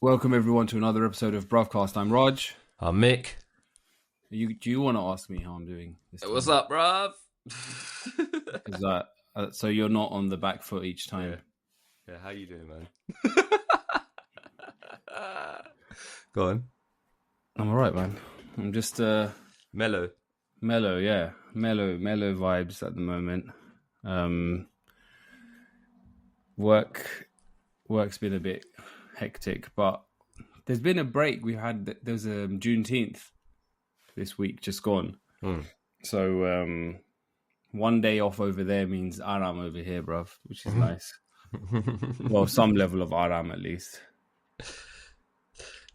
Welcome everyone to another episode of Bruvcast. I'm Raj. I'm Mick. Do you want to ask me how I'm doing this time? What's up, bruv? So you're not on the back foot each time. Yeah, how you doing, man? Go on. I'm alright, man. I'm just Mellow. mellow vibes at the moment. Work's been a bit hectic, but there's been a break. There's a Juneteenth this week just gone. So 1 day off over there means aram over here, bruv, which is nice. Well, some level of aram at least.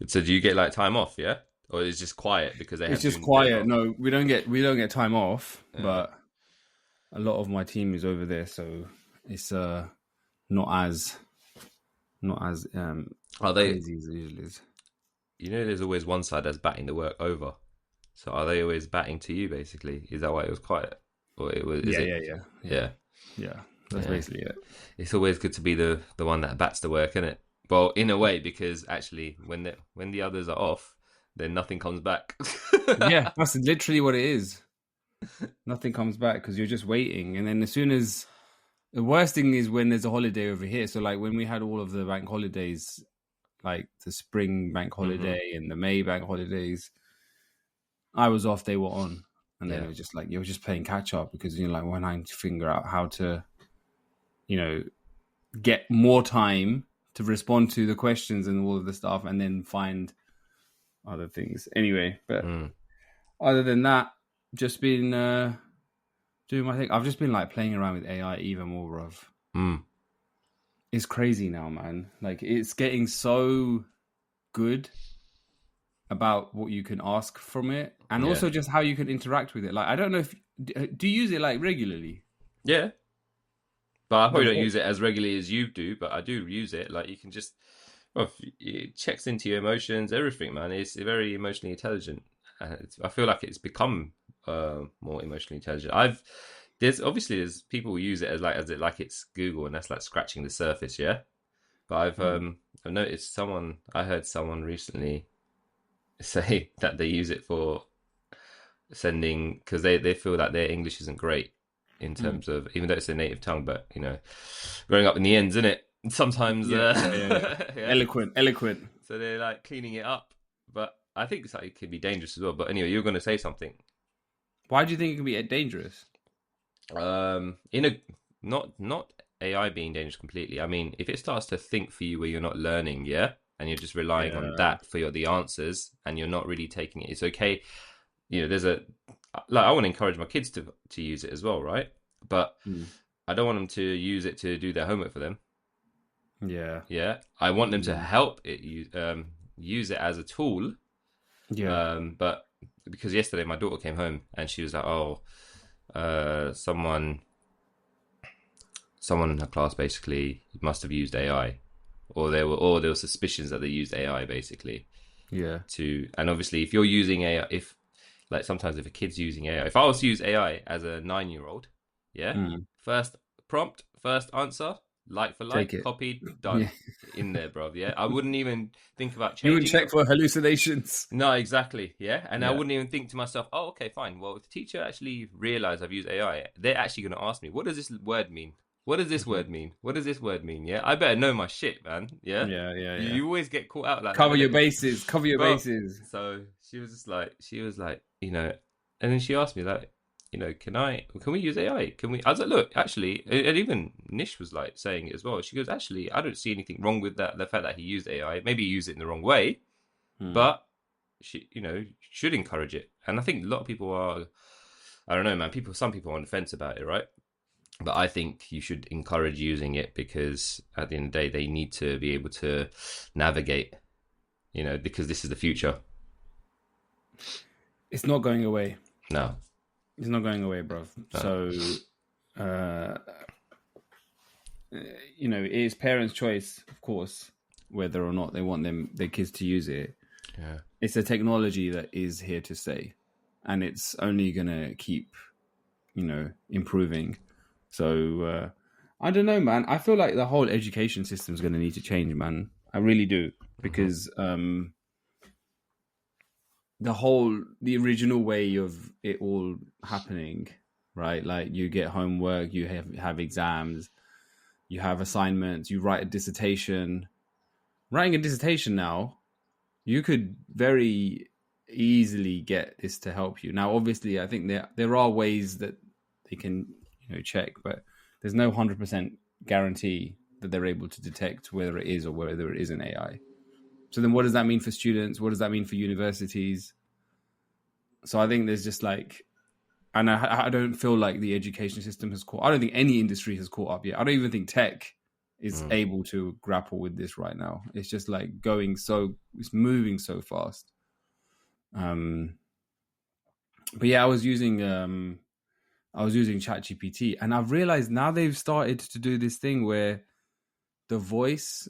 So do you get like time off, yeah? Or is it just quiet because they have It's just quiet. No, we don't get time off, but a lot of my team is over there, so it's not as are they crazy as it usually is. You know there's always one side that's batting the work over. So are they always batting to you basically? Is that why it was quiet? Or it was Yeah. That's basically it. It's always good to be the one that bats the work, isn't it? Well, in a way, because actually when the others are off, then nothing comes back. Yeah, that's literally what it is. Nothing comes back because you're just waiting. And then as soon as... The worst thing is when there's a holiday over here. So like when we had all of the bank holidays, like the spring bank holiday and the May bank holidays, I was off, they were on. And then it was just like, you're just playing catch up because you're like, when I figure out how to, get more time to respond to the questions and all of the stuff and then find other things. Anyway, but other than that, just been doing my thing. I've just been like playing around with AI even more, bruv. It's crazy now, man. Like it's getting so good about what you can ask from it and also just how you can interact with it. Like, I don't know if... Do you use it like regularly? Yeah. But I probably don't use it as regularly as you do, but I do use it. Like you can just... Well, it checks into your emotions, everything, man. It's very emotionally intelligent. I feel like it's become more emotionally intelligent. There's people who use it as it's Google, and that's like scratching the surface, yeah. But I've noticed I heard someone recently say that they use it for sending because they feel that their English isn't great in terms of, even though it's their native tongue, but growing up in the ends, isn't it? Sometimes Eloquent. So they're like cleaning it up, but I think it could be dangerous as well. But anyway, you're going to say something. Why do you think it can be dangerous? Not AI being dangerous completely. I mean, if it starts to think for you where you're not learning, and you're just relying on that for the answers, and you're not really taking it, it's okay. I want to encourage my kids to use it as well, right? But I don't want them to use it to do their homework for them. Yeah. I want them to help it use it as a tool. But because yesterday my daughter came home and she was like, someone in her class basically must have used AI, or there were suspicions that they used AI basically. And obviously if you're using AI, sometimes if a kid's using AI, if I was to use AI as a 9-year-old, first prompt, first answer, like for like, copied, done, in there, bro. Yeah, I wouldn't even think about changing. You wouldn't check for hallucinations. No, exactly. Yeah, and I wouldn't even think to myself, oh, okay, fine. Well, if the teacher actually realized I've used AI, they're actually going to ask me, what does this word mean? What does this word mean? What does this word mean? Yeah, I better know my shit, man. Yeah. You always get caught out like cover your bases. Bases. So she was like, and then she asked me like, can we use AI? I was like, look, actually, and even Nish was like saying it as well. She goes, actually, I don't see anything wrong with that. The fact that he used AI, maybe he used it in the wrong way, but she, should encourage it. And I think a lot of people are, I don't know, man. Some people are on the fence about it, right? But I think you should encourage using it because at the end of the day, they need to be able to navigate, because this is the future. It's not going away. No. It's not going away, bro. No. So, it is parents' choice, of course, whether or not they want their kids to use it. Yeah. It's a technology that is here to stay, and it's only going to keep, improving. So, I don't know, man. I feel like the whole education system is going to need to change, man. I really do. because the original way of it all happening, right? Like you get homework, you have exams, you have assignments, you write a dissertation. Writing a dissertation now, you could very easily get this to help you. Now, obviously, I think there are ways that they can check, but there's no 100% guarantee that they're able to detect whether it is or whether it isn't AI. So then what does that mean for students? What does that mean for universities? So I think there's just and I don't feel like the education system has I don't think any industry has caught up yet. I don't even think tech is able to grapple with this right now. It's just it's moving so fast. But yeah, I was using ChatGPT, and I've realized now they've started to do this thing where the voice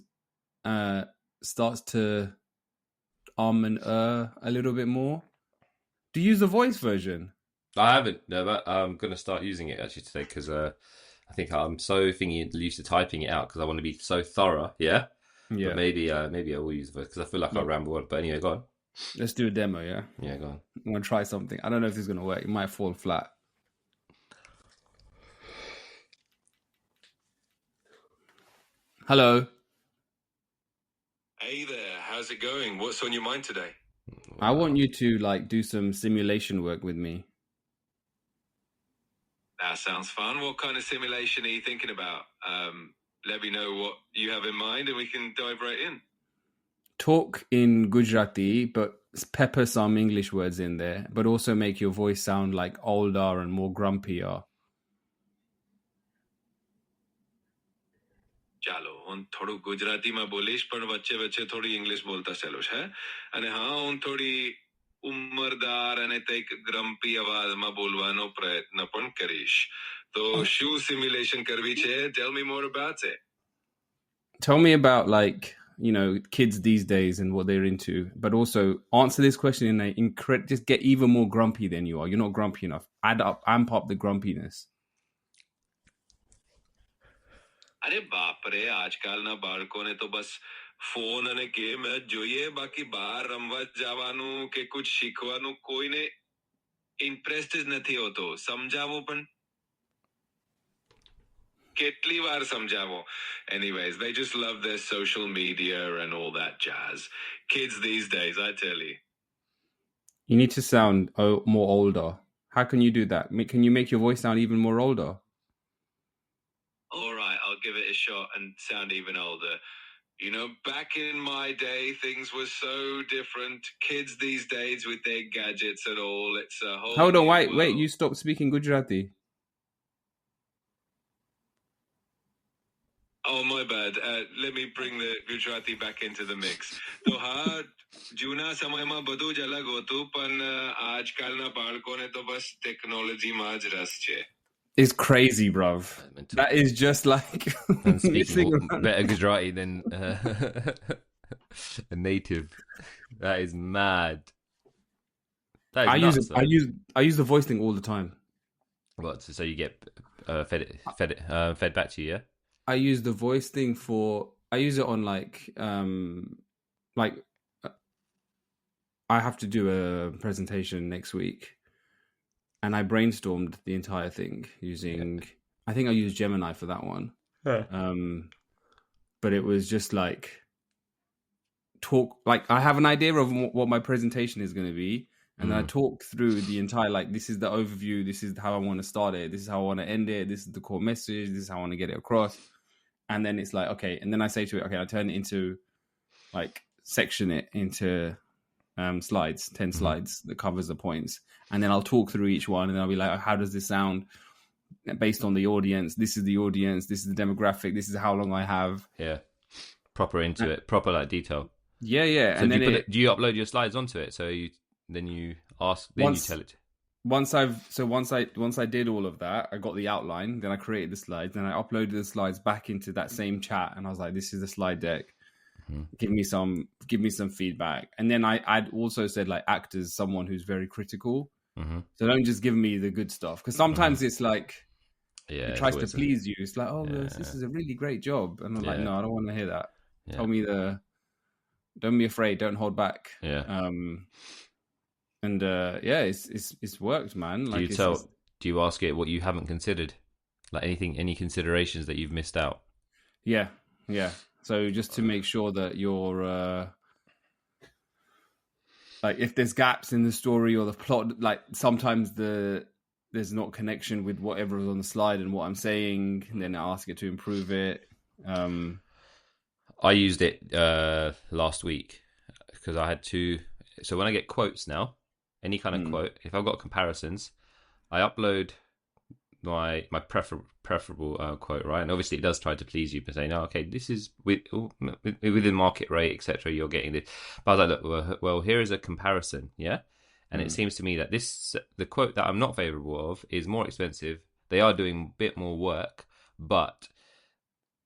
starts to and a little bit more. Do you use the voice version? I haven't, no, but I'm going to start using it actually today because I think I'm so used to typing it out because I want to be so thorough. Yeah. But maybe I will use the voice because I feel like I ramble on. But anyway, go on. Let's do a demo, yeah? Yeah, go on. I'm going to try something. I don't know if this is going to work. It might fall flat. Hello. Hey there, how's it going? What's on your mind today? I want you to do some simulation work with me. That sounds fun. What kind of simulation are you thinking about? Let me know what you have in mind and we can dive right in. Talk in Gujarati, but pepper some English words in there, but also make your voice sound like older and more grumpier. ચાલો હું થોડું ગુજરાતીમાં બોલીશ પણ વચ્ચે વચ્ચે થોડી English બોલતા ચાલો છે અને હા હું થોડી ઉંમરદાર અને કંઈક ગ્રમ્પી અવાજમાં બોલવાનો પ્રયત્ન પણ કરીશ તો શું સિમ્યુલેશન કરવી છે? Tell me more about it. Tell me about kids these days and what they're into, but also answer this question in just get even more grumpy than you are. You're not grumpy enough. Amp up the grumpiness. અરે બાપ રે, આજકાલના બાળકોને તો બસ phone અને game જ જોઈએ, બાકી બહાર રમવા જવાનું કે कुछ શીખવાનું કોઈને ઇન્ટરેસ્ટ જ નથી હોતો. સમજાવો પણ કેટલી વાર સમજાવો? Anyways, they just love their social media and all that jazz. Kids these days, I tell you. You need to sound more older. How can you do that? Can you make your voice sound even more older? All right, I'll give it a shot and sound even older. Back in my day, things were so different. Kids these days with their gadgets and all, it's a whole... Hold on, wait, you stopped speaking Gujarati. Oh, my bad. Let me bring the Gujarati back into the mix. તો હા, જૂના સમયમાં બધું જ અલગ હોતું, પણ આજકાલના બાળકોને તો બસ ટેકનોલોજીમાં જ રસ છે. It's crazy, bruv. That is just and speaking better Gujarati than a native. That is mad. That is nuts, I use the voice thing all the time. What? So you get fed back to you, yeah? I use the voice thing I use it on I have to do a presentation next week. And I brainstormed the entire thing using, I think I used Gemini for that one. But it was just I have an idea of what my presentation is going to be. And then I talk through the entire, this is the overview. This is how I want to start it. This is how I want to end it. This is the core message. This is how I want to get it across. And then it's okay. And then I say to it, okay, I turn it into section it into slides, 10 slides that covers the points. And then I'll talk through each one and I'll be like, how does this sound based on the audience? This is the audience. This is the demographic. This is how long I have. Yeah. Proper into it. Proper detail. Yeah, yeah. So and then do you upload your slides onto it? So you ask, then you tell it. Once I did all of that, I got the outline, then I created the slides, then I uploaded the slides back into that same chat and I was like, this is the slide deck. Give me some feedback. And then I'd also said act as someone who's very critical. So don't just give me the good stuff, because sometimes it's it tries to please you. It's this is a really great job, and I'm no, I don't want to hear that. Tell me Don't be afraid. Don't hold back. Yeah. It's worked, man. Like, do you ask it what you haven't considered? Like any considerations that you've missed out? Yeah. So just to make sure that you're like, if there's gaps in the story or the plot, like sometimes there's not connection with whatever is on the slide and what I'm saying, and then I ask it to improve it. I used it last week because I had to. So when I get quotes now, any kind of quote, if I've got comparisons, I upload my preferable quote, right? And obviously it does try to please you by saying, "Oh, okay, this is within market rate, etc. You're getting this." But I was like, "Look, well, here is a comparison, yeah." And it seems to me that the quote that I'm not favorable of is more expensive. They are doing a bit more work, but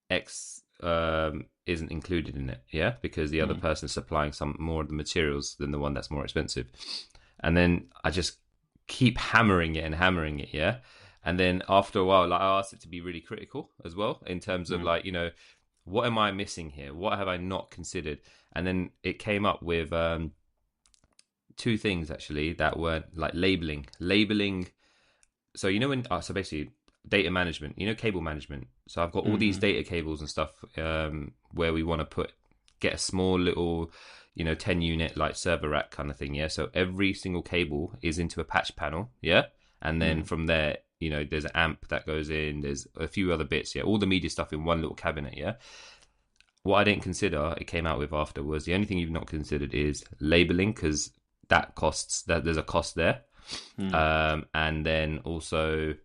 X isn't included in it, yeah, because the other person is supplying some more of the materials than the one that's more expensive. And then I just keep hammering it, yeah. And then after a while, like, I asked it to be really critical as well in terms of like, what am I missing here? What have I not considered? And then it came up with two things actually that were like labeling. So so basically data management, cable management. So I've got all these data cables and stuff where we want to get a small little 10 unit like server rack kind of thing, yeah. So every single cable is into a patch panel, yeah. And then from there, there's an amp that goes in, there's a few other bits, yeah, all the media stuff in one little cabinet, yeah. What I didn't consider, it came out with after, was the only thing you've not considered is labeling, because there's a cost there. And then also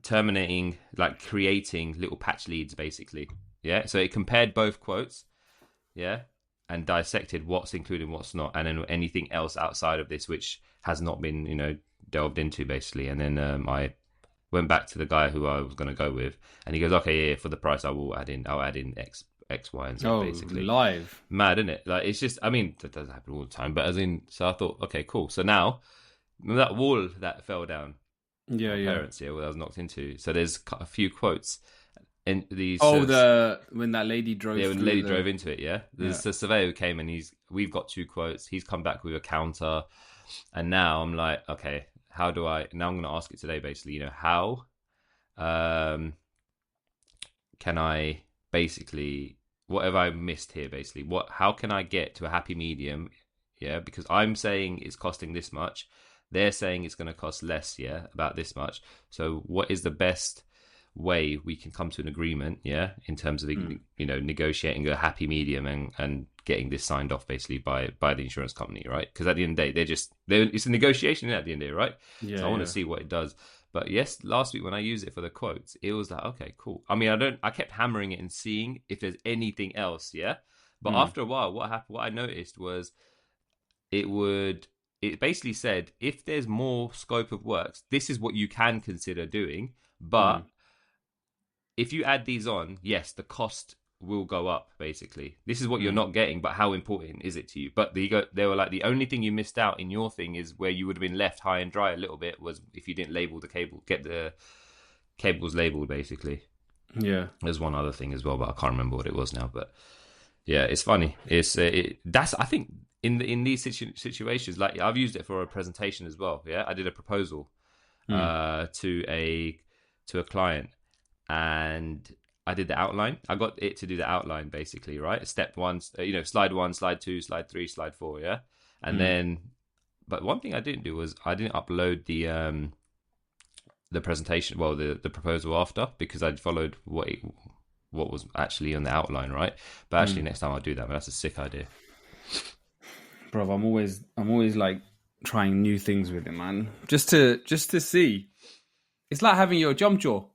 terminating, like creating little patch leads basically, yeah. So it compared both quotes, yeah, and dissected what's included and what's not, and then anything else outside of this which has not been delved into basically. And then I went back to the guy who I was going to go with, and he goes, okay, yeah, for the price I'll add in X, Y, and Z, basically. Live. Mad, isn't it? Like, it's just, I mean, that doesn't happen all the time, but so I thought, okay, cool. So now, that wall that fell down, parents, where I was knocked into. So there's a few quotes in these. When that lady drove. Yeah, when the lady drove into it. Yeah, there's a surveyor who came, and we've got two quotes. He's come back with a counter, and now I'm like, okay, how do I? Now I'm going to ask it today, basically. How can I basically? What have I missed here, basically? How can I get to a happy medium? Yeah, because I'm saying it's costing this much. They're saying it's going to cost less, yeah, about this much. So what is the best way we can come to an agreement, yeah, in terms of negotiating a happy medium and getting this signed off basically by the insurance company, right? Because at the end of the day, it's a negotiation at the end of the day, right? Yeah. So I want to see what it does. But yes, last week when I used it for the quotes, it was like, okay, cool. I mean, I kept hammering it and seeing if there's anything else, yeah. But after a while, what happened? What I noticed was it basically said, if there's more scope of works, this is what you can consider doing. But if you add these on, yes, the cost will go up, basically. This is what you're not getting, but how important is it to you? But they were like, the only thing you missed out in your thing is where you would have been left high and dry a little bit was if you didn't label the cable, get the cables labeled, basically. Yeah. There's one other thing as well, but I can't remember what it was now. But yeah, it's funny. That's I think in these situations, like I've used it for a presentation as well. Yeah, I did a proposal to a client, and I did the outline. I got it to do the outline basically, right? Step one, slide 1, slide 2, slide 3, slide 4, yeah. And then, but one thing I didn't do was I didn't upload the presentation, well, the proposal after, because I'd followed what was actually on the outline, right? But actually, next time I'll do that. But that's a sick idea. Bro, I'm always like trying new things with it, man. Just to see. It's like having your jump jaw.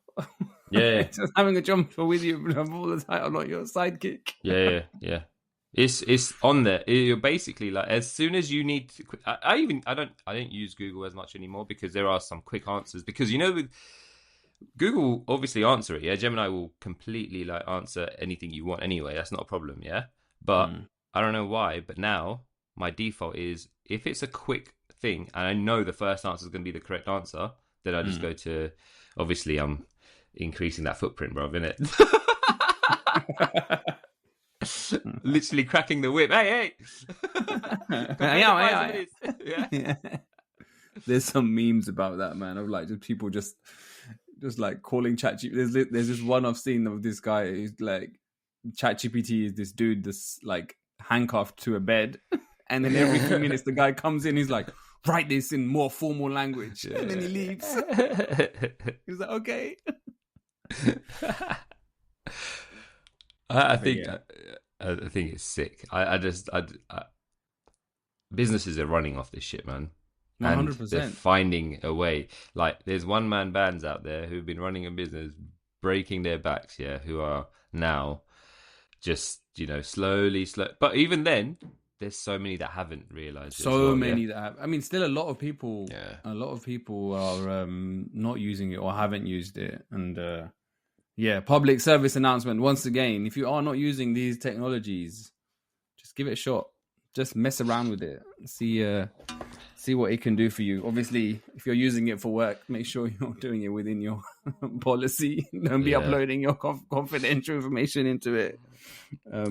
Yeah. Just having a jump jaw with you all the time. I'm not your sidekick. Yeah. It's on there. You're basically like, as soon as you need to, I don't use Google as much anymore because there are some quick answers. Because with Google obviously answer it, yeah. Gemini will completely like answer anything you want anyway. That's not a problem, yeah. But I don't know why, but now my default is if it's a quick thing and I know the first answer is going to be the correct answer, then I just go to. Obviously, I'm increasing that footprint, bro, innit? Literally cracking the whip. Hey! Yeah. There's some memes about that, man. Of like just people just like calling ChatGPT. There's this one I've seen of this guy who's like ChatGPT is this dude that's like handcuffed to a bed, and then every few minutes the guy comes in. He's like, write this in more formal language, and then he leaves. He's like, okay. I think it's sick. Businesses are running off this shit, man. 100%. And they're finding a way. Like, there's one-man bands out there who've been running a business, breaking their backs, who are now just, slowly. But even then, there's so many that haven't realized. That have. I mean, still a lot of people. Yeah. A lot of people are not using it or haven't used it, and public service announcement once again. If you are not using these technologies, just give it a shot. Just mess around with it. See what it can do for you. Obviously, if you're using it for work, make sure you're doing it within your policy. Don't be uploading your confidential information into it. I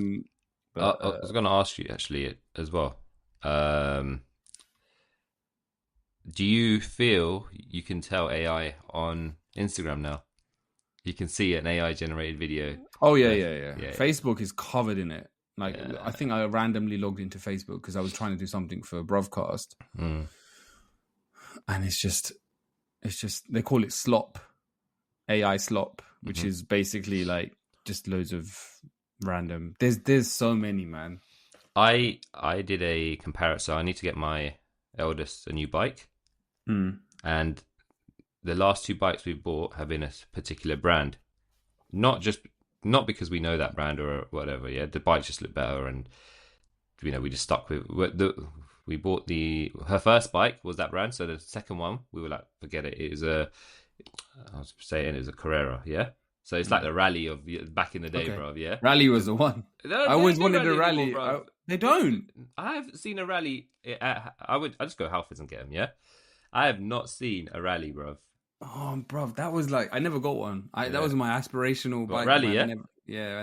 was going to ask you actually as well. Do you feel you can tell AI on Instagram now? You can see an AI generated video. Oh yeah. Facebook is covered in it. Like, I think I randomly logged into Facebook because I was trying to do something for Bruvcast. And it's just, they call it slop, AI slop, which is basically like just loads of random. There's so many, man. I did a comparison. So I need to get my eldest a new bike. And the last 2 bikes we bought have been a particular brand. Not because we know that brand or whatever, the bikes just look better, and we just stuck with we bought her first bike was that brand, so the second one we were like, forget it. It was it was a Carrera, so it's like the rally of back in the day, bro. Rally was the one. I always wanted a rally. Anymore, they don't. I haven't seen a rally. I just go Halfords and get them. I have not seen a rally, bro. Oh, bro, that was like, I never got one. That was my aspirational bike. Rally, I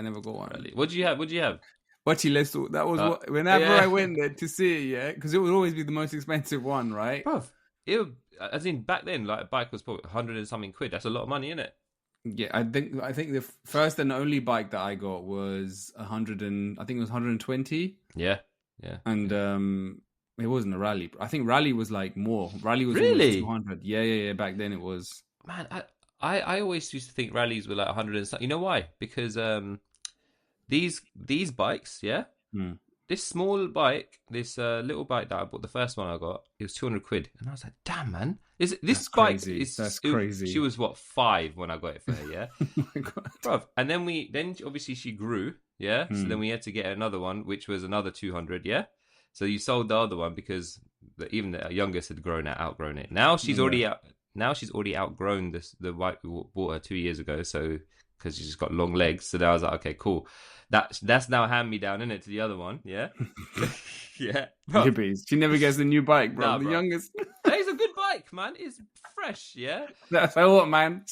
never got one. Rally. What do you have? That was whenever I went there to see it, because it would always be the most expensive one, right? Bro, as in back then, like a bike was probably 100 and something quid. That's a lot of money, isn't it? Yeah, I think the first and only bike that I got was 120. Yeah. And it wasn't a rally. I think rally was like more. Rally was really 200. Yeah. Back then it was. Man, I always used to think rallies were like 100 and something. You know why? Because these bikes, this small bike, this little bike that I bought, the first one I got, it was 200 quid, and I was like, damn, man, this bike is that's crazy. She was 5 when I got it for her, Oh my God. Bruv. And then obviously she grew, so then we had to get another one, which was another 200, So you sold the other one because even the youngest had outgrown it. Now she's already out. Now she's already outgrown the bike we bought her 2 years ago. So because she's just got long legs. So now I was like, okay, cool. That's now hand me down, isn't it, to the other one? Yeah, Bro. She never gets a new bike, bro. The bro. Youngest. It's a good bike, man. It's fresh. That's what, man.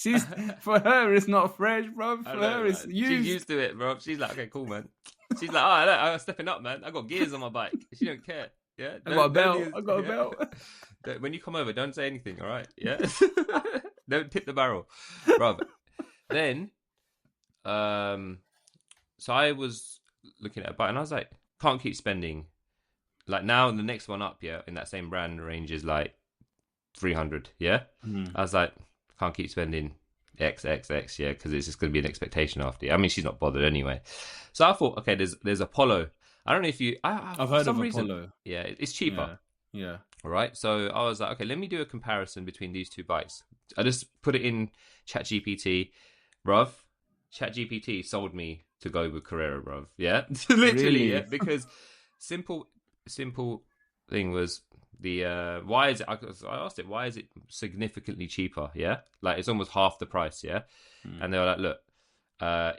For her, it's not fresh, bro. For her, it's used. She's used to it, bro. She's like, okay, cool, man. She's like, oh, look, I'm stepping up, man. I got gears on my bike. She don't care. Yeah, I got a belt. When you come over, don't say anything. All right, yeah. Don't tip the barrel, bro. Then, so I was looking at a bike, and I was like, can't keep spending. Like now, the next one up, in that same brand range is like 300. I was like, can't keep spending X, because it's just going to be an expectation after. I mean, she's not bothered anyway. So I thought, okay, there's Apollo. I don't know if you. I've heard of Apollo. Yeah, it's cheaper. Yeah. All right. So I was like, okay, let me do a comparison between these 2 bikes. I just put it in ChatGPT, bruv. ChatGPT sold me to go with Carrera, bruv. Yeah, literally. Really? Because simple thing was the why is it? I asked it, why is it significantly cheaper? Yeah, like it's almost half the price. Yeah, and they were like, look,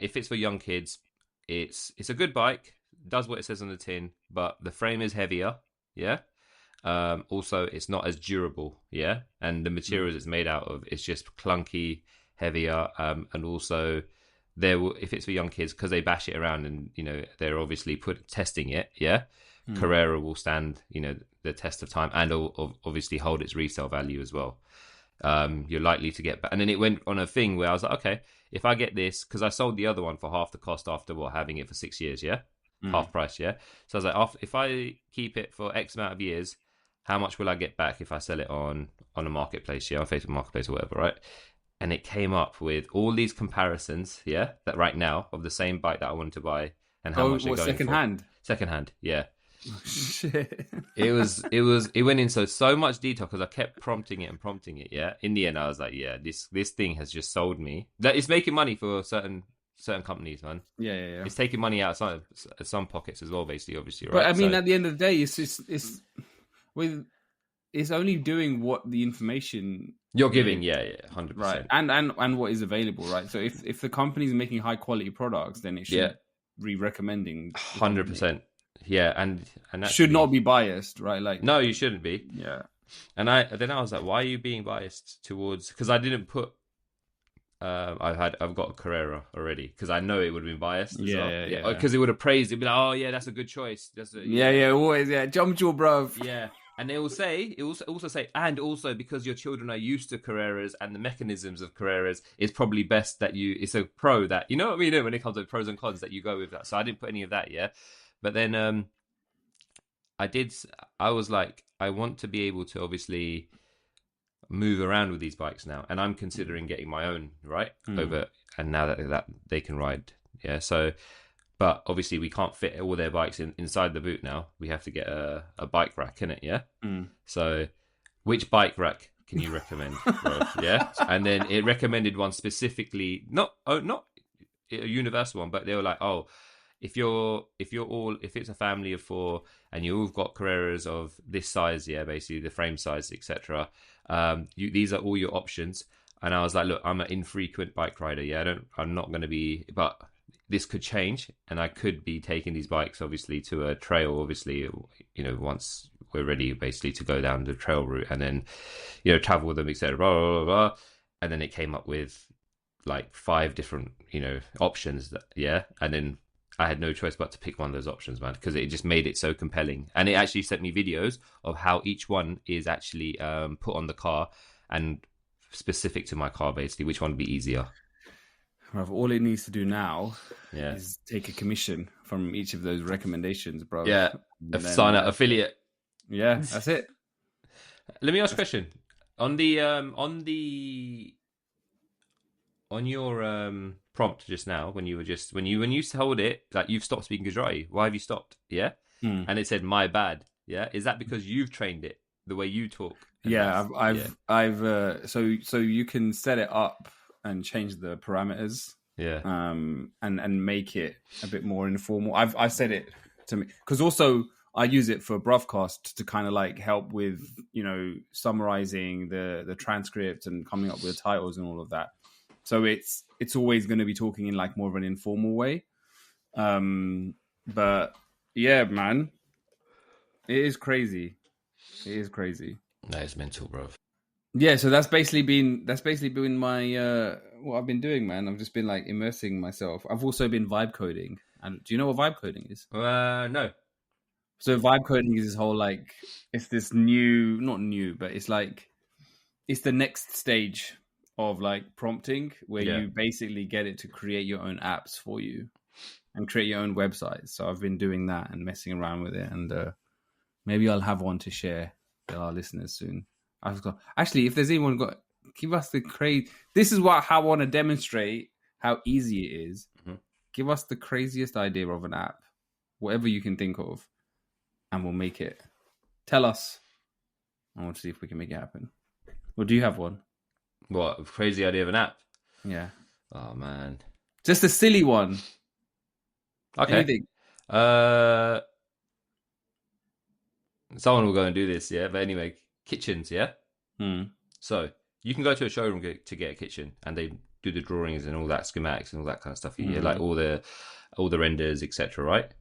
if it's for young kids, it's a good bike, does what it says on the tin, but the frame is heavier. Yeah. Also, it's not as durable. Yeah, and the materials it's made out of, it's just clunky, heavier, and also if it's for young kids, because they bash it around and, you know, they're obviously testing it, yeah, Carrera will stand, you know, the test of time and obviously hold its resale value as well. You're likely to get back. And then it went on a thing where I was like, okay, if I get this, because I sold the other one for half the cost after having it for 6 years, yeah, half price, yeah. So I was like, if I keep it for X amount of years, how much will I get back if I sell it on a marketplace, yeah, on Facebook Marketplace or whatever, right? And it came up with all these comparisons, yeah, that right now of the same bike that I wanted to buy and how much they're going secondhand? Secondhand, yeah. Oh, shit. It went into so much detail because I kept prompting it, yeah. In the end, I was like, yeah, this thing has just sold me. That it's making money for certain companies, man. Yeah. It's taking money out of some pockets as well, basically, obviously, right? But I mean, at the end of the day, it's only doing what the information you're giving, yeah, 100%, right, and what is available, right? So if the company's making high quality products, then it should be recommending 100%, yeah, and that should not be biased, right? Like, no, you shouldn't be, yeah. And I was like, why are you being biased towards? Because I didn't put. I've got a Carrera already because I know it would have been biased. Yeah. Because it would have praised it, be like, oh yeah, that's a good choice. Always, jump your bro. Yeah, and it will also say, and also because your children are used to Carreras and the mechanisms of Carreras, it's probably best that it's a pro that, you know what I mean, when it comes to pros and cons, that you go with that. So I didn't put any of that, yeah. But then I was like, I want to be able to obviously move around with these bikes now, and I'm considering getting my own, right? Over, and now that they can ride, yeah. So, but obviously we can't fit all their bikes inside the boot now. We have to get a bike rack in it, yeah. So, which bike rack can you recommend, bro? Yeah. And then it recommended one specifically, not a universal one, but they were like, oh, if it's a family of 4 and you all got Carreras of this size, yeah, basically the frame size, etc. These are all your options. And I was like, look, I'm an infrequent bike rider. Yeah, I'm not going to be, but this could change, and I could be taking these bikes obviously to a trail. Obviously, you know, once we're ready, basically to go down the trail route, and then, you know, travel with them, etc. Blah, blah, blah, blah. And then it came up with like 5 different, you know, options. And then I had no choice but to pick one of those options, man, because it just made it so compelling. And it actually sent me videos of how each one is actually put on the car and specific to my car, basically, which one would be easier. All it needs to do now is take a commission from each of those recommendations, bro. Yeah, sign up affiliate. Yeah, that's it. Let me ask a question. On your prompt just now, when you told it that you've stopped speaking Gujarati, why have you stopped? Yeah, and it said my bad. Yeah, is that because you've trained it the way you talk? Yeah, I've so you can set it up and change the parameters. Yeah, and make it a bit more informal. I've set it to me because also I use it for Bruvcast to kind of like help with, you know, summarizing the transcript and coming up with titles and all of that. So it's always going to be talking in like more of an informal way. But yeah, man, it is crazy. No, it's mental, bro. Yeah, so that's basically been my what I've been doing, man. I've just been like immersing myself. I've also been vibe coding. And do you know what vibe coding is? No. So vibe coding is this whole like, it's this not new, but it's like, it's the next stage of like prompting where you basically get it to create your own apps for you and create your own websites. So I've been doing that and messing around with it, and maybe I'll have one to share with our listeners soon. Actually, if there's anyone give us the crazy. This is how I want to demonstrate how easy it is. Mm-hmm. Give us the craziest idea of an app, whatever you can think of, and we'll make it. Tell us. I want to see if we can make it happen. Or do you have one? What, a crazy idea of an app? Yeah. Oh man, just a silly one. Okay. Anything. Someone will go and do this, yeah. But anyway, kitchens, yeah. Hmm. So you can go to a showroom to get a kitchen, and they do the drawings and all that schematics and all that kind of stuff. Yeah, like all the renders, etc. Right?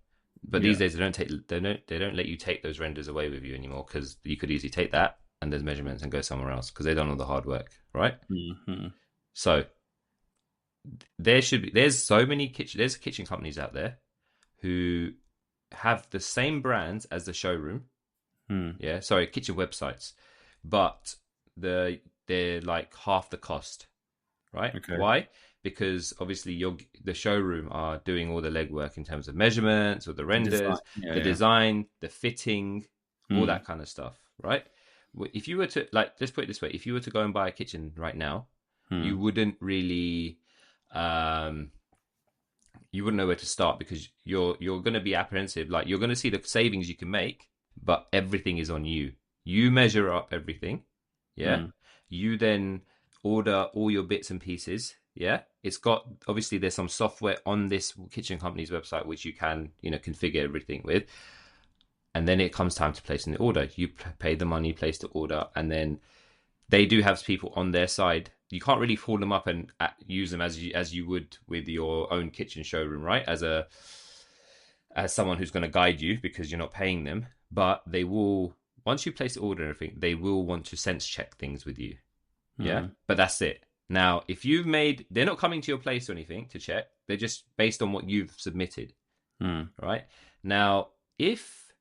But these days they don't let you take those renders away with you anymore, because you could easily take that and there's measurements and go somewhere else because they've done all the hard work, right? Mm-hmm. So there's so many kitchen companies out there who have the same brands as the showroom. Yeah, sorry, kitchen websites, but they're like half the cost, right? Okay. Why? Because obviously the showroom are doing all the legwork in terms of measurements or the renders, design, the fitting, all that kind of stuff, right? If you were to let's put it this way, if you were to go and buy a kitchen right now, you wouldn't really, you wouldn't know where to start because you're going to be apprehensive. Like you're going to see the savings you can make, but everything is on you. You measure up everything, yeah. You then order all your bits and pieces, yeah. It's got obviously there's some software on this kitchen company's website which you can configure everything with, and then it comes time to placing the order. You pay the money, place the order, and then they do have people on their side. You can't really call them up and use them as you would with your own kitchen showroom, right? As someone who's going to guide you because you're not paying them. But they will, once you place the order and everything, they will want to sense check things with you. Yeah. But that's it. Now, if they're not coming to your place or anything to check. They're just based on what you've submitted. Right. Now, if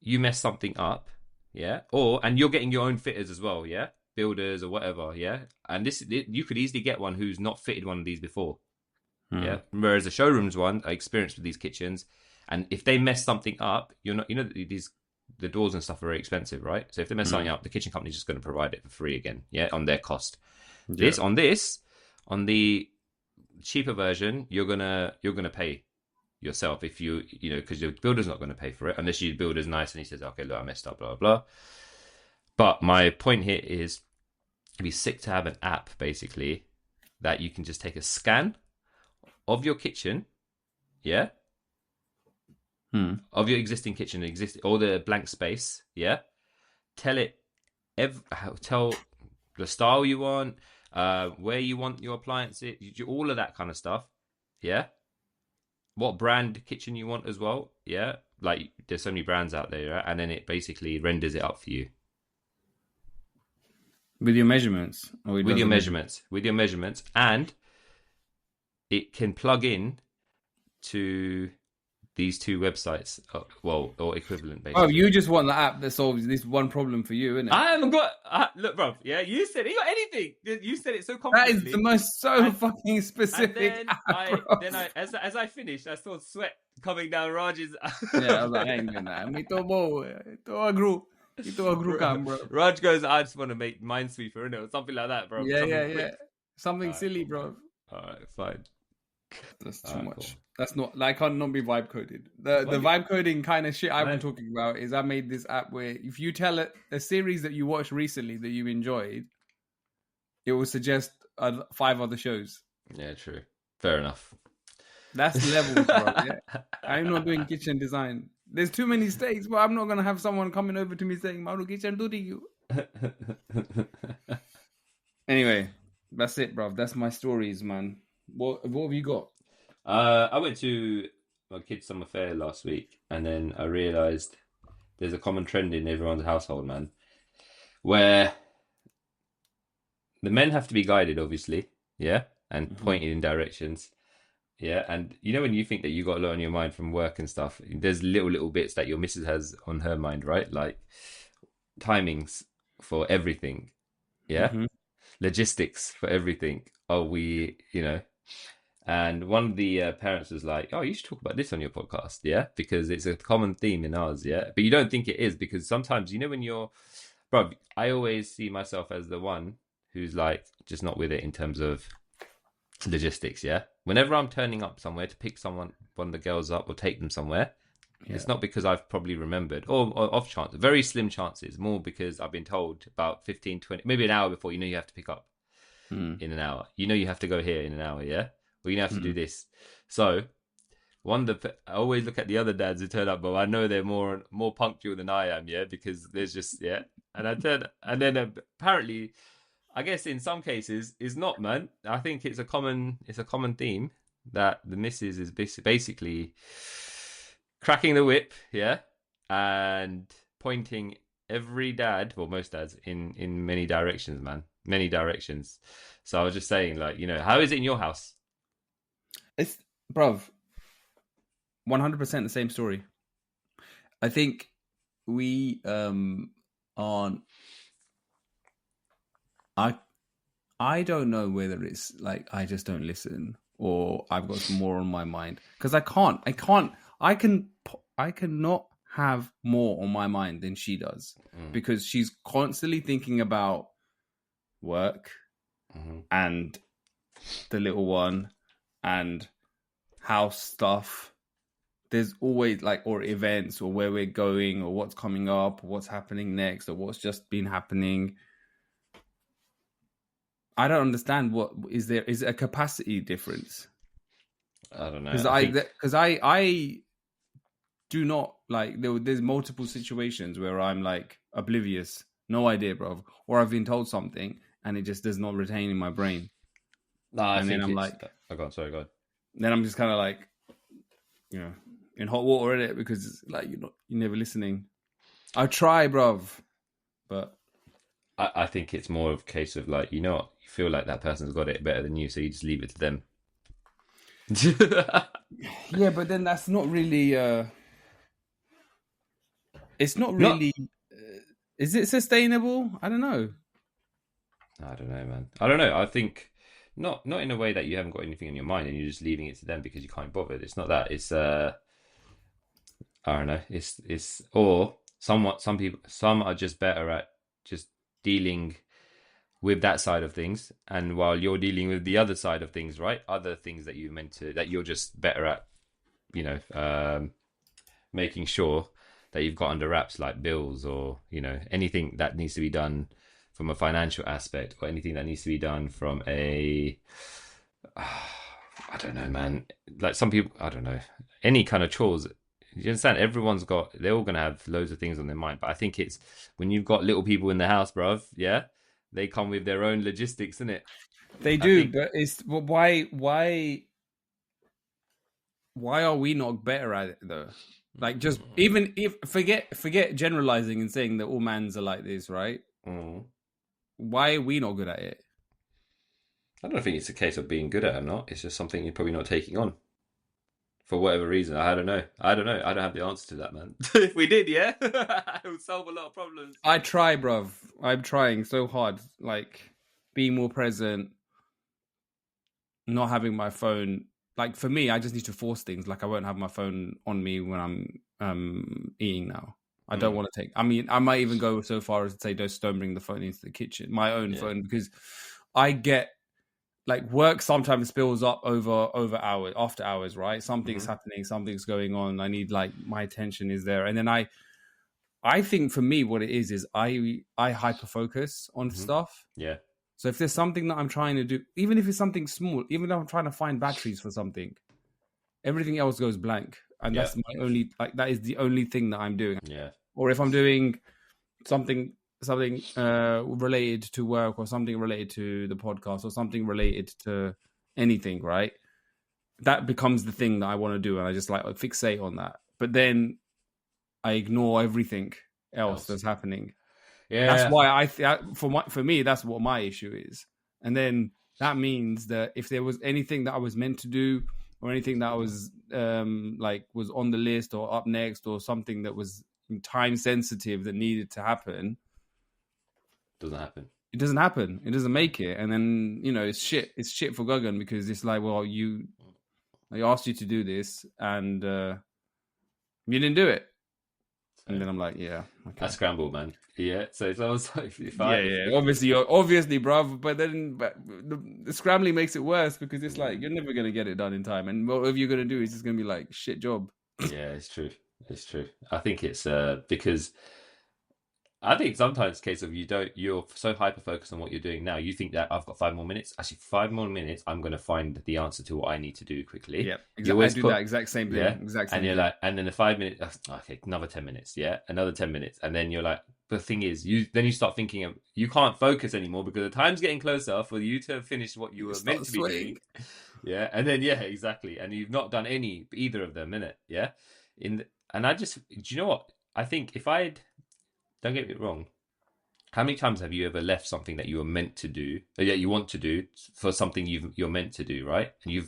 you mess something up, yeah, and you're getting your own fitters as well, yeah, builders or whatever, yeah, and you could easily get one who's not fitted one of these before, yeah. Whereas the showrooms one, I experienced with these kitchens, and if they mess something up, the doors and stuff are very expensive, right? So if they mess something up, the kitchen company's just going to provide it for free again, yeah, on their cost. Yeah. On the cheaper version, you're gonna pay yourself if because your builder's not going to pay for it unless your builder's nice and he says, okay, look, I messed up, blah, blah, blah. But my point here is it'd be sick to have an app basically that you can just take a scan of your kitchen, yeah, of your existing kitchen, all the blank space, yeah. Tell the style you want, where you want your appliances, all of that kind of stuff, yeah. What brand kitchen you want as well, yeah. Like there's so many brands out there, right? And then it basically renders it up for you with your measurements. With your measurements, and it can plug in to these two websites, or equivalent, basically. Oh, you just want the app that solves this one problem for you, isn't it? I haven't got... look, bro, yeah, you said it. You got anything. You said it so confidently. That is the most fucking specific As I finished, I saw sweat coming down Raj's... Yeah, I was like, I ain't doing that. Bro. Raj goes, I just want to make Minesweeper, innit? Or something like that, bro. Yeah. Something silly, bro. Alright, fine. That's too much. Cool. That's not, like, can't not be vibe coded. The vibe coding kind of shit I'm talking about is I made this app where if you tell it a series that you watched recently that you enjoyed, it will suggest 5 other shows. Yeah, true. Fair enough. That's levels, bro. Yeah? I'm not doing kitchen design. There's too many steaks, but I'm not going to have someone coming over to me saying, Maru kitchen do you. Anyway, that's it, bro. That's my stories, man. What have you got? I went to my kid's summer fair last week, and then I realised there's a common trend in everyone's household, man, where the men have to be guided, obviously, yeah, and pointed in directions, yeah, and when you think that you got a lot on your mind from work and stuff, there's little bits that your missus has on her mind, right? Like timings for everything, yeah, logistics for everything. And one of the parents was like, oh, you should talk about this on your podcast, yeah? Because it's a common theme in ours, yeah? But you don't think it is, because sometimes, when you're... Bro, I always see myself as the one who's, like, just not with it in terms of logistics, yeah? Whenever I'm turning up somewhere to pick one of the girls up or take them somewhere, it's not because I've probably remembered, or off chance, very slim chances, more because I've been told about 15, 20, maybe an hour before, you have to pick up in an hour. You have to go here in an hour, yeah? Well, you have to do this. So, I always look at the other dads who turn up, but I know they're more punctual than I am, yeah, because there's just, yeah. And then apparently, I guess in some cases, is not, man. I think it's a common theme that the missus is basically cracking the whip, yeah, and pointing every dad, well, most dads, in many directions, man. many directions. So I was just saying, like, you know, how is it in your house? It's, bruv, 100% the same story. I think we aren't. I don't know whether it's like I just don't listen or I've got some more on my mind, because I cannot have more on my mind than she does, because she's constantly thinking about work and the little one and house stuff. There's always like, or events, or where we're going, or what's coming up, or what's happening next, or what's just been happening. I don't understand. What is there? Is it a capacity difference? I don't know. Because I do not like. There's multiple situations where I'm like oblivious, no idea, bro, or I've been told something and it just does not retain in my brain. Then I'm like, oh god, sorry, God. Then I'm just kind of like, you know, in hot water in it, because it's like you're never listening. I try, bro, but I think it's more of a case of like, you know what, you feel like that person's got it better than you, so you just leave it to them. Yeah, but then that's not really. It's not really. Is it sustainable? I don't know. I don't know, man. I don't know. I think not in a way that you haven't got anything in your mind and you're just leaving it to them because you can't be bothered. It's not that. It's I don't know. It's or some are just better at just dealing with that side of things, and while you're dealing with the other side of things, right? Other things that you're just better at, you know, making sure that you've got under wraps, like bills, or, you know, anything that needs to be done from a financial aspect, or anything that needs to be done from a I don't know, man, like some people, I don't know, any kind of chores. You understand? They're all going to have loads of things on their mind. But I think it's when you've got little people in the house, bruv, yeah, they come with their own logistics, innit? They do, but it's why are we not better at it though? Like, just even if forget generalizing and saying that all mans are like this, right? Why are we not good at it? I don't think it's a case of being good at it or not. It's just something you're probably not taking on. For whatever reason, I don't know. I don't have the answer to that, man. If we did, yeah, it would solve a lot of problems. I try, bruv. I'm trying so hard. Like, being more present, not having my phone. Like, for me, I just need to force things. Like, I won't have my phone on me when I'm eating now. I don't want to take. I mean, I might even go so far as to say, don't bring the phone into the kitchen, my own phone, because I get. Like, work sometimes spills up over hours, after hours, right? Something's happening, something's going on. I need, like, my attention is there. And then I think for me, what it is I hyper focus on stuff. Yeah. So if there's something that I'm trying to do, even if it's something small, even if I'm trying to find batteries for something, everything else goes blank. And that's my only, like, that is the only thing that I'm doing. Yeah. Or if I'm doing something related to work, or something related to the podcast, or something related to anything, right? That becomes the thing that I want to do, and I just like fixate on that. But then I ignore everything else that's happening. Yeah, that's why for me, that's what my issue is. And then that means that if there was anything that I was meant to do, or anything that was was on the list or up next, or something that was time sensitive that needed to happen, doesn't happen. It doesn't happen. It doesn't make it. And then, you know, it's shit. It's shit for Gagan, because it's like, well, I asked you to do this and you didn't do it. And then I'm like, yeah, okay. I scrambled, man. Yeah. So I was like, obviously, bruv. But then the scrambling makes it worse, because it's like, you're never going to get it done in time. And whatever you're going to do is just going to be like, shit job. Yeah, it's true. It's true. I think it's because I think sometimes it's a case of you're so hyper focused on what you're doing now. You think that I've got 5 more minutes. Actually, 5 more minutes, I'm going to find the answer to what I need to do quickly. Yeah, exactly. I do that exact same thing. Yeah, exactly. And you're like, and then the 5 minutes. Okay, another 10 minutes. Yeah, another 10 minutes, and then you're like, the thing is, you start thinking of, you can't focus anymore because the time's getting closer for you to finish what you were meant to be doing. Yeah, and then exactly, and you've not done either of them, innit? Yeah, and I just, do you know what? I think if don't get me wrong, How many times have you ever left something that you were meant to do, or you want to do, for something you're meant to do, right? And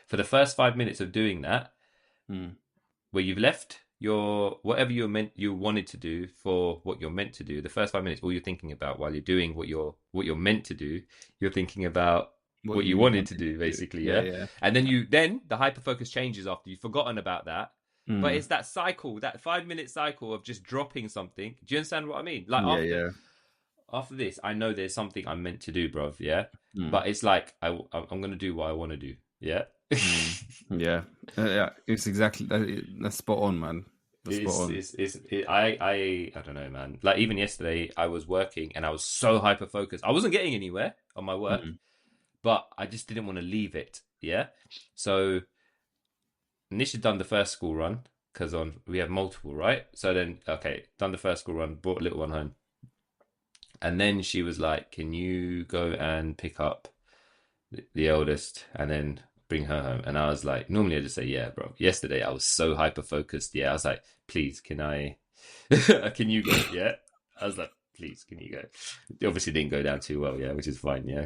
for the first 5 minutes of doing that, where you've left your whatever you wanted to do for what you're meant to do, the first 5 minutes, all you're thinking about while you're doing what you're meant to do, you're thinking about what you wanted to do, basically, yeah. And then the hyper focus changes after you've forgotten about that. But it's that cycle, that 5 minute cycle of just dropping something. Do you understand what I mean? Like after this, I know there's something I'm meant to do, bruv. Yeah, but it's like I'm gonna do what I want to do. Yeah, yeah. It's exactly that's spot on, man. I don't know, man. Like even yesterday, I was working and I was so hyper focused. I wasn't getting anywhere on my work, but I just didn't want to leave it. Yeah, so Nish had done the first school run because we have multiple, right? So then, done the first school run, brought a little one home. And then she was like, can you go and pick up the eldest and then bring her home? And I was like, normally I just say, yeah, bro. Yesterday I was so hyper focused. Yeah, I was like, please, can you go? Yeah. I was like, please, can you go? It obviously didn't go down too well, yeah, which is fine, yeah.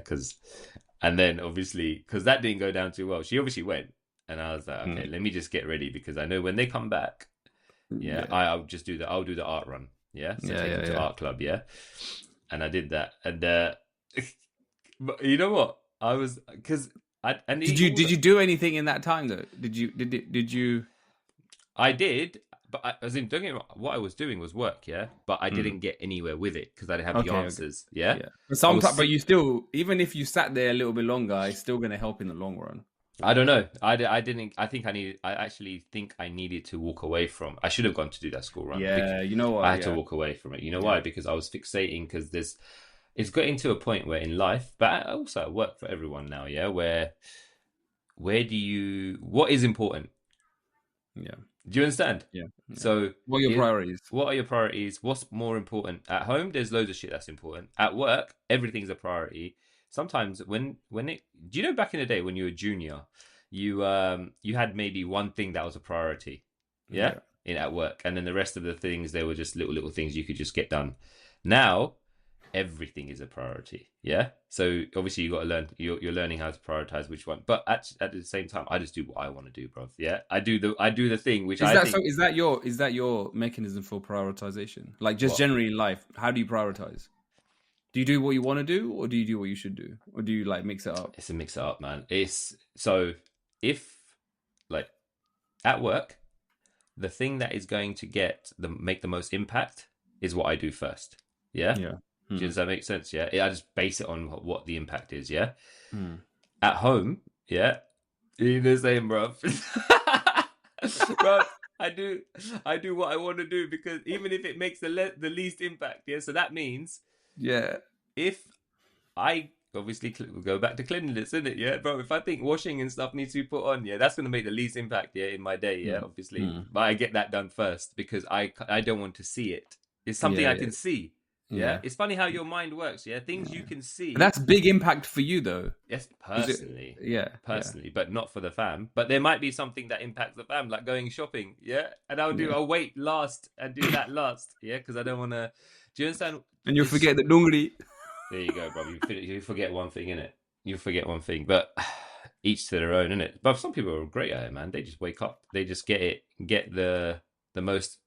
And then obviously, because that didn't go down too well, she obviously went. And I was like, okay, let me just get ready because I know when they come back, I'll just I'll do the art run. Yeah. So take them to art club, yeah. And I did that, and but you know what? I was did you do anything in that time though? Did you? I did, but don't get me wrong, what I was doing was work, yeah. But I didn't get anywhere with it because I didn't have the answers, yeah. But sometimes, but you still, even if you sat there a little bit longer, it's still going to help in the long run. I don't know. I actually think I needed to walk away from. I should have gone to do that school run. Yeah, you know what? I had to walk away from it. You know why? Because I was fixating because it's getting to a point where in life, but also at work for everyone now, yeah, what is important? Yeah. Do you understand? Yeah. So what are your priorities? What are your priorities? What's more important? At home, there's loads of shit that's important. At work, everything's a priority. Sometimes do you know back in the day when you were a junior, you had maybe one thing that was a priority, at work, and then the rest of the things, they were just little things you could just get done. Now everything is a priority, yeah. So obviously you got to learn. You're learning how to prioritize which one, but at the same time, I just do what I want to do, bro. Yeah, I do the thing which is that your mechanism for prioritization? Like just generally in life, how do you prioritize? Do you do what you want to do, or do you do what you should do, or do you like mix it up? It's a mix it up, man. It's so if like at work, the thing that is going to make the most impact is what I do first. Yeah. Yeah. Does that make sense? Yeah. I just base it on what the impact is. Yeah. At home, yeah, you're the same, bro. Bro, I do what I want to do because even if it makes the least impact, yeah. So that means. Yeah. If I obviously go back to cleanliness, isn't it? Yeah, bro. If I think washing and stuff needs to be put on, yeah, that's going to make the least impact, yeah, in my day, yeah, obviously. But I get that done first because I don't want to see it. It's something I can see. Yeah. It's funny how your mind works. Yeah, things you can see. And that's big impact for you, though. Yes, personally. Personally, but not for the fam. But there might be something that impacts the fam, like going shopping. Yeah, and I'll wait last and do that last. Yeah, because I don't want to. Do you understand? And you'll forget the dungri. There you go, bro. You forget one thing, innit? You forget one thing, but each to their own, innit? But some people are great at it, man. They just wake up. They just get the most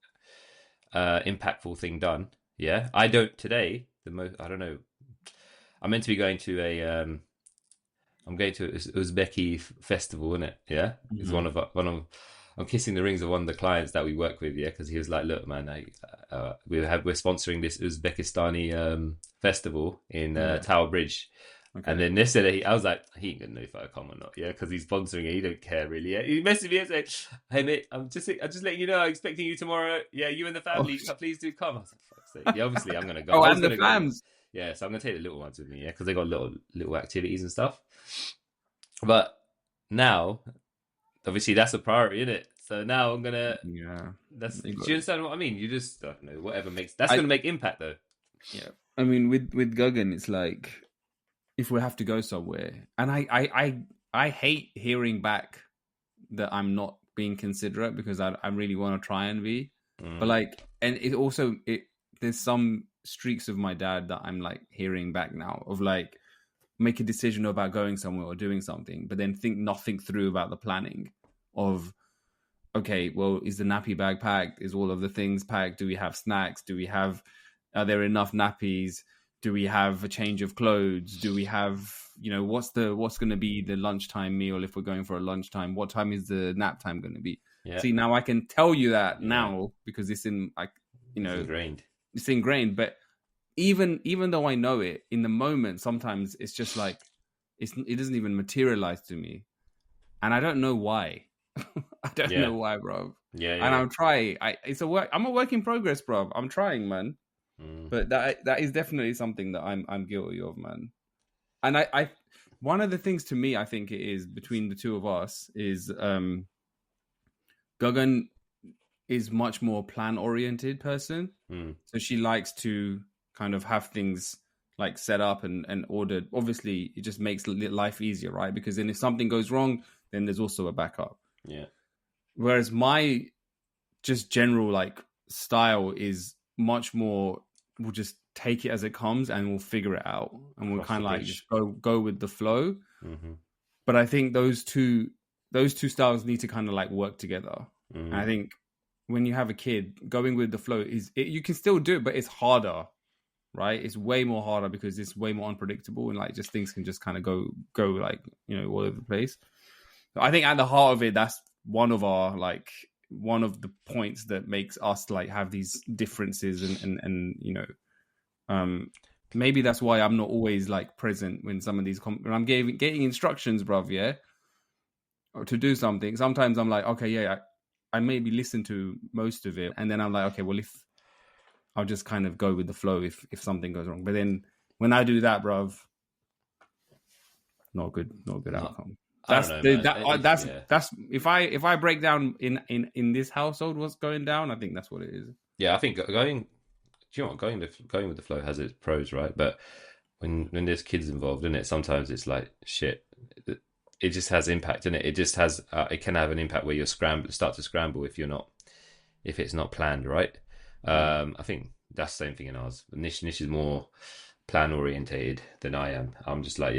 impactful thing done. Yeah, I don't today. I don't know. I'm meant to be going to I'm going to Uzbeki festival, innit? Yeah, it's one of. I'm kissing the rings of one of the clients that we work with, yeah, because he was like, "Look, man, we're sponsoring this Uzbekistani festival in Tower Bridge," and then yesterday I was like, "He ain't gonna know if I come or not, yeah, because he's sponsoring it. He don't care really." Yeah, he messaged me and said, "Hey mate, I'm just letting you know, I'm expecting you tomorrow. Yeah, you and the family, please do come." I was like, "Fuck's sake." Yeah, obviously I'm gonna go. And the fams. Yeah, so I'm gonna take the little ones with me, yeah, because they got little activities and stuff. But now, obviously, that's a priority, isn't it? So now I'm gonna. Yeah. Do you understand what I mean? You just don't know whatever makes gonna make impact though. Yeah. I mean, with Guggen, it's like if we have to go somewhere, and I hate hearing back that I'm not being considerate because I really want to try and be, but like, and it also there's some streaks of my dad that I'm like hearing back now, of like make a decision about going somewhere or doing something, but then think nothing through about the planning of, okay, well, is the nappy bag packed? Is all of the things packed? Do we have snacks? Are there enough nappies? Do we have a change of clothes? Do we have, what's going to be the lunchtime meal if we're going for a lunchtime? What time is the nap time going to be? Yeah. See, now I can tell you that now because it's in, like, it's ingrained. It's ingrained. But even though I know it, in the moment, sometimes it's just like, it doesn't even materialize to me. And I don't know why. I don't know why, bro. Yeah. And I'm trying. I'm a work in progress, bro. I'm trying, man. But that is definitely something that I'm guilty of, man. And I one of the things to me, I think it is between the two of us is Gagan is much more plan oriented person. So she likes to kind of have things like set up and ordered. Obviously, it just makes life easier, right? Because then if something goes wrong, then there's also a backup. Yeah. Whereas my just general like style is much more, we'll just take it as it comes and we'll figure it out, and we'll kind of like just go with the flow. But I think those two styles need to kind of like work together. And I think when you have a kid, going with the flow you can still do it, but it's harder, right? It's way more harder because it's way more unpredictable, and like just things can just kind of go like, all over the place. So I think at the heart of it, that's one of the points that makes us like have these differences, and maybe that's why I'm not always like present when some of these when I'm getting instructions, bruv, or to do something. Sometimes I'm like, okay, I maybe listen to most of it, and then I'm like, okay, well, if I'll just kind of go with the flow if something goes wrong. But then when I do that, bruv, not good outcome. That's if I break down in this household what's going down, I think that's what it is. Yeah, I think going with the flow has its pros, right? But when there's kids involved in it, sometimes it's like shit. It just has impact in it. It just has it can have an impact where you start to scramble if it's not planned, right? I think that's the same thing in ours. Nish is more plan orientated than I am. I'm just like,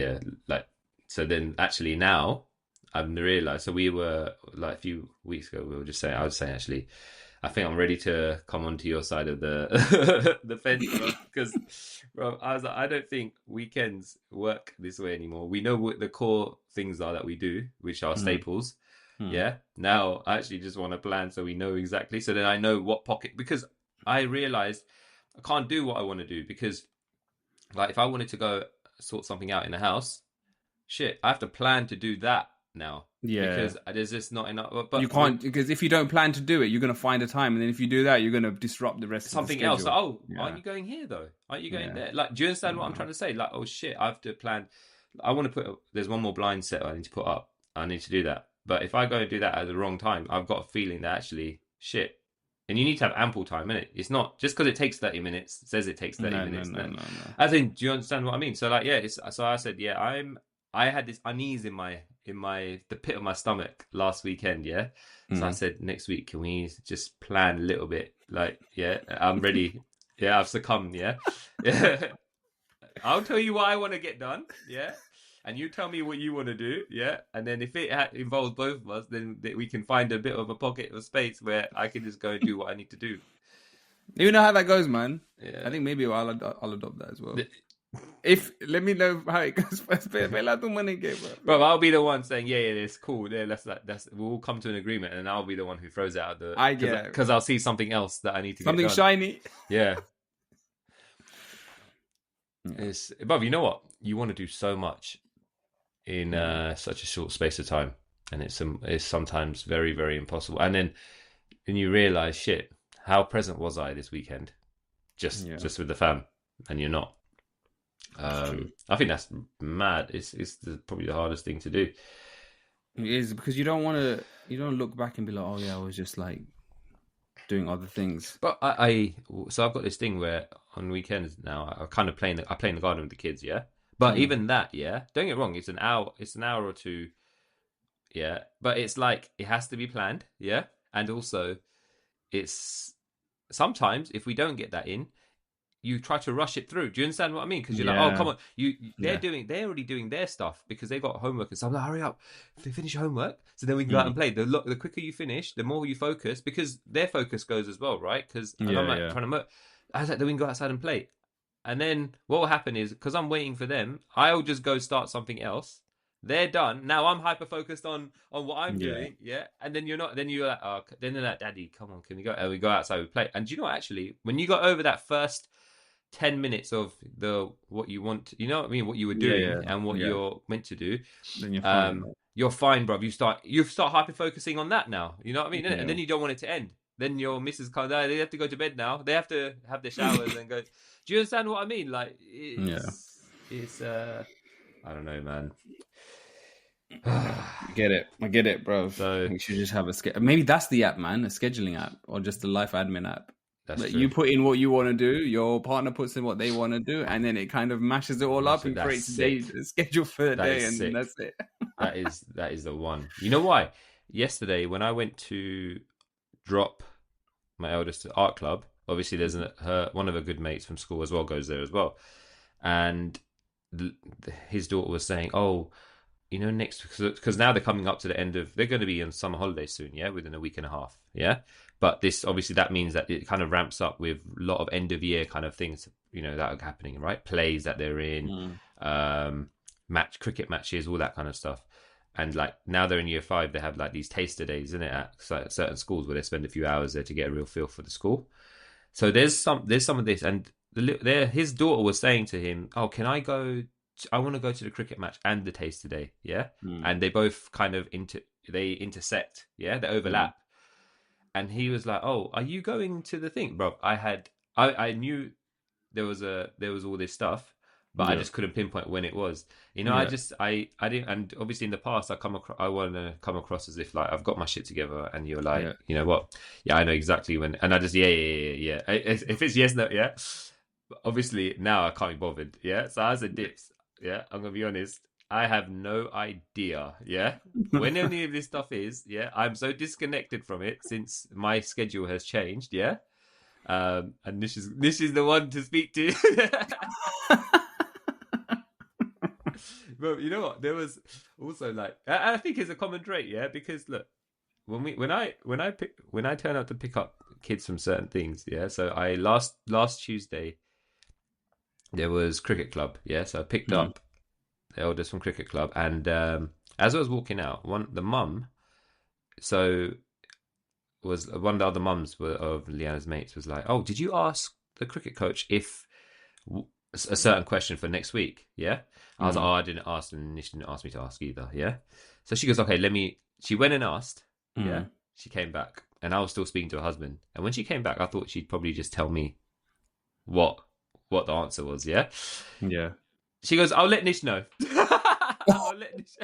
so then actually now I've realized, so we were like a few weeks ago, I was saying actually, I think I'm ready to come onto your side of the the fence, because bro, I was like, I don't think weekends work this way anymore. We know what the core things are that we do, which are staples. Yeah. Now I actually just want to plan so we know exactly. So then I know what pocket, because I realized I can't do what I want to do, because like if I wanted to go sort something out in the house, shit, I have to plan to do that now. Yeah, because there's just not enough. But you can't, because if you don't plan to do it, you're going to find a time, and then if you do that, you're going to disrupt the rest something of the schedule. else. Aren't you going here though? Aren't you going there? Like, do you understand what I'm trying to say? Like, oh shit, I have to plan. I want to there's one more blind set I need to put up. I need to do that. But if I go and do that at the wrong time, I've got a feeling that actually shit. And you need to have ample time, innit? It's not just because it takes 30 minutes. It says it takes 30 minutes. No. As in, do you understand what I mean? So like, so I said, I had this unease in the pit of my stomach last weekend. Yeah. So I said, next week, can we just plan a little bit? Like, I'm ready. I've succumbed. Yeah. I'll tell you what I want to get done. Yeah. And you tell me what you want to do, and then if it involves both of us, then we can find a bit of a pocket of space where I can just go and do what I need to do. You know how that goes, man. Yeah. I think maybe I'll adopt that as well. Let me know how it goes first. Bro, I'll be the one saying, it's cool. Yeah, we'll all come to an agreement, and I'll be the one who throws it out because I'll see something else that I need to something get done. Shiny. Yeah. But you know what? You want to do so much in such a short space of time, and it's sometimes very, very impossible. And then you realize, shit, how present was I this weekend? Just with the fam, and you're not. I think that's mad. It's probably the hardest thing to do. It is, because you don't look back and be like, oh yeah, I was just like doing other things. But so I've got this thing where on weekends now I kind of play in the garden with the kids, But even that, don't get me wrong, it's an hour or two, But it's like, it has to be planned, And also, it's sometimes if we don't get that in, you try to rush it through. Do you understand what I mean? Because you're like, oh, come on, they're already doing their stuff because they got homework and stuff. I'm like, hurry up, finish your homework, so then we can go out and play. The quicker you finish, the more you focus, because their focus goes as well, right? Because I'm like trying to. I was like, then we can go outside and play. And then what will happen is, because I'm waiting for them, I'll just go start something else. They're done. Now I'm hyper focused on what I'm doing, and then you're not. Then you're like, oh, then they're like, Daddy, come on, can we go? And we go outside, we play. And do you know what, actually, when you got over that first 10 minutes of what you want, you know what I mean, what you were doing and what you're meant to do, then you're fine, bruv. You start hyper focusing on that now. You know what I mean? And then you don't want it to end. Then your missus comes, they have to go to bed now. They have to have their showers and go. Do you understand what I mean? Like, it's I don't know, man. I get it, bro. So you should just have maybe that's the app, man, a scheduling app, or just a life admin app. That's true. You put in what you want to do, your partner puts in what they want to do, and then it kind of mashes it all up and creates a schedule for the day, and that's it. that is the one. You know why? Yesterday when I went to drop my eldest to art club, obviously there's one of her good mates from school as well goes there as well, and his daughter was saying, oh, you know, next, because now they're coming up to the end of, they're going to be on summer holidays soon, within a week and a half, but this, obviously, that means that it kind of ramps up with a lot of end of year kind of things, you know, that are happening, right? Plays that they're in, cricket matches, all that kind of stuff. And like now they're in year 5, they have like these taster days, isn't it, at certain schools where they spend a few hours there to get a real feel for the school. So there's some of this, and his daughter was saying to him, oh, can I go? I want to go to the cricket match and the taster day, and they both kind of intersect, they overlap. And he was like, oh, are you going to the thing, bro? I knew there was all this stuff, but I just couldn't pinpoint when it was. You know, I didn't. And obviously in the past, I want to come across as if like I've got my shit together, and you're like, you know what? Yeah, I know exactly when. And I just yeah. If it's yes, no, yeah. But obviously now I can't be bothered. Yeah, so I said dips. Yeah, I'm gonna be honest. I have no idea. Yeah, when any of this stuff is. Yeah, I'm so disconnected from it since my schedule has changed. Yeah, and this is the one to speak to. But you know what? There was also like I think it's a common trait. Yeah, because look, when I turn out to pick up kids from certain things. Yeah, so I last Tuesday. There was cricket club, so I picked up the eldest from cricket club, and as I was walking out, the mum, was one of the other mums of Leanna's mates was like, "Oh, did you ask the cricket coach if a certain question for next week?" Yeah, I was like, "Oh, I didn't ask, and she didn't ask me to ask either." Yeah, so she goes, "Okay, She went and asked. Yeah, she came back, and I was still speaking to her husband. And when she came back, I thought she'd probably just tell me what the answer was, yeah? She goes, I'll let Nish know. I'll let Nish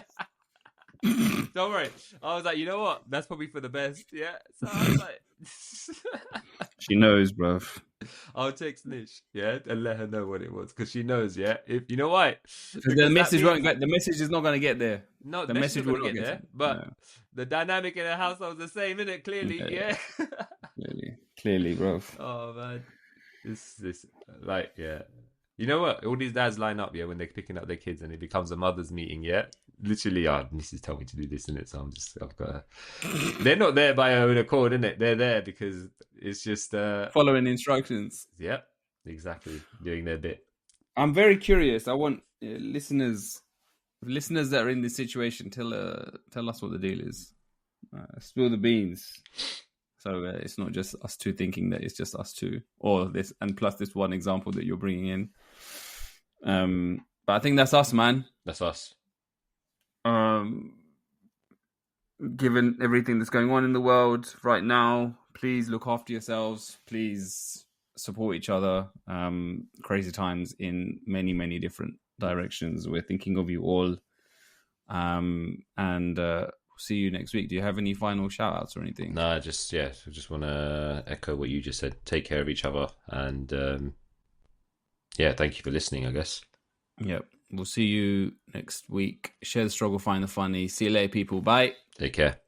Don't worry. I was like, you know what? That's probably for the best, yeah? So I was like... She knows, bro. I'll text Nish, and let her know what it was, because she knows, If you know why? The message won't get. The message is not going to get there. No, the message will not get there. But the dynamic in the household is the same, isn't it? Clearly, Clearly, bro. Oh man. This like you know what, all these dads line up when they're picking up their kids and it becomes a mother's meeting, literally Mrs. told me to do this, innit? So I've got they're not there by their own accord, innit? They're there because it's just following instructions. Exactly, doing their bit. I'm very curious. I want listeners that are in this situation tell us what the deal is. Spill the beans. So it's not just us two thinking that it's just us two, or this, and plus this one example that you're bringing in. But I think that's us, man. That's us. Given everything that's going on in the world right now, please look after yourselves. Please support each other. Crazy times in many, many different directions. We're thinking of you all. See you next week. Do you have any final shout outs or anything? No, I just want to echo what you just said. Take care of each other, and thank you for listening, I guess. Yep. We'll see you next week. Share the struggle, find the funny. See you later, people. Bye. Take care.